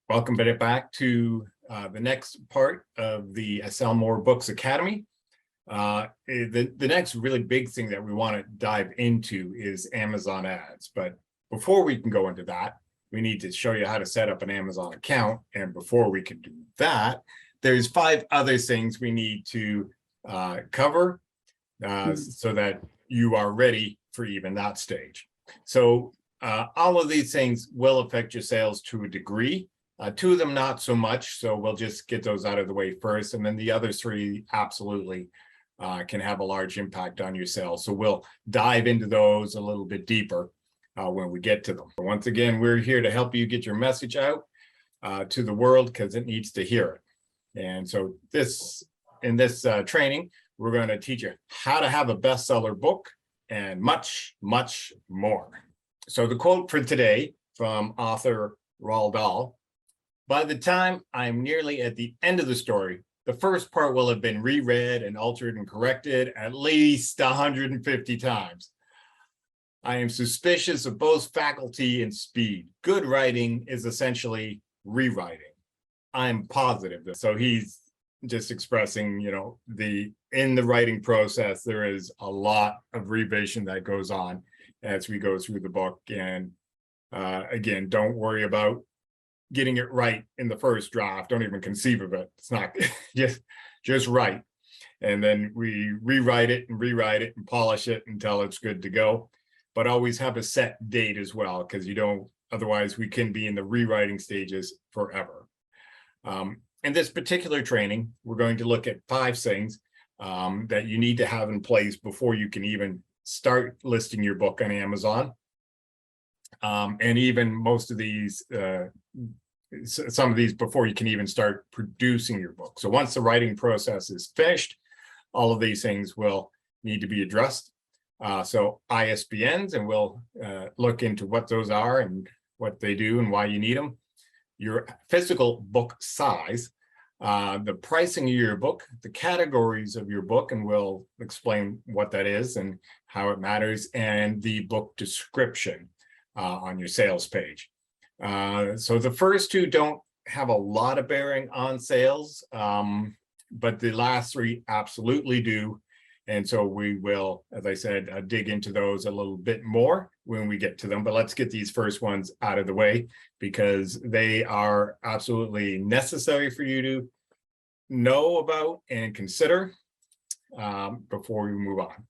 Welcome back to the next part of the Sell More Books Academy. The next really big thing that we want to dive into is Amazon ads. But before we can go into that, we need to show you how to set up an Amazon account. And before we can do that, there's 5 other things we need to cover so that you are ready for even that stage. So all of these things will affect your sales to a degree. 2 of them not so much, so we'll just get those out of the way first, and then the other 3 absolutely can have a large impact on your sales. So we'll dive into those a little bit deeper when we get to them. Once again, we're here to help you get your message out to the world because it needs to hear it. And so in this training, we're going to teach you how to have a bestseller book and much, much more. So the quote for today from author Roald Dahl: "By the time I'm nearly at the end of the story, the first part will have been reread and altered and corrected at least 150 times. I am suspicious of both faculty and speed. Good writing is essentially rewriting. I'm positive." So he's just expressing, in the writing process, there is a lot of revision that goes on as we go through the book. And again, don't worry about getting it right in the first draft. Don't even conceive of it. It's not just right. And then we rewrite it and polish it until it's good to go. But always have a set date as well, because otherwise we can be in the rewriting stages forever. In this particular training, we're going to look at 5 things that you need to have in place before you can even start listing your book on Amazon. And even most of these, some of these before you can even start producing your book. So once the writing process is finished, all of these things will need to be addressed. So ISBNs, and we'll look into what those are and what they do and why you need them. Your physical book size, the pricing of your book, the categories of your book, and we'll explain what that is and how it matters, and the book description on your sales page. So the first 2 don't have a lot of bearing on sales, but the last 3 absolutely do. And so we will, as I said, dig into those a little bit more when we get to them. But let's get these first ones out of the way, because they are absolutely necessary for you to know about and consider before we move on.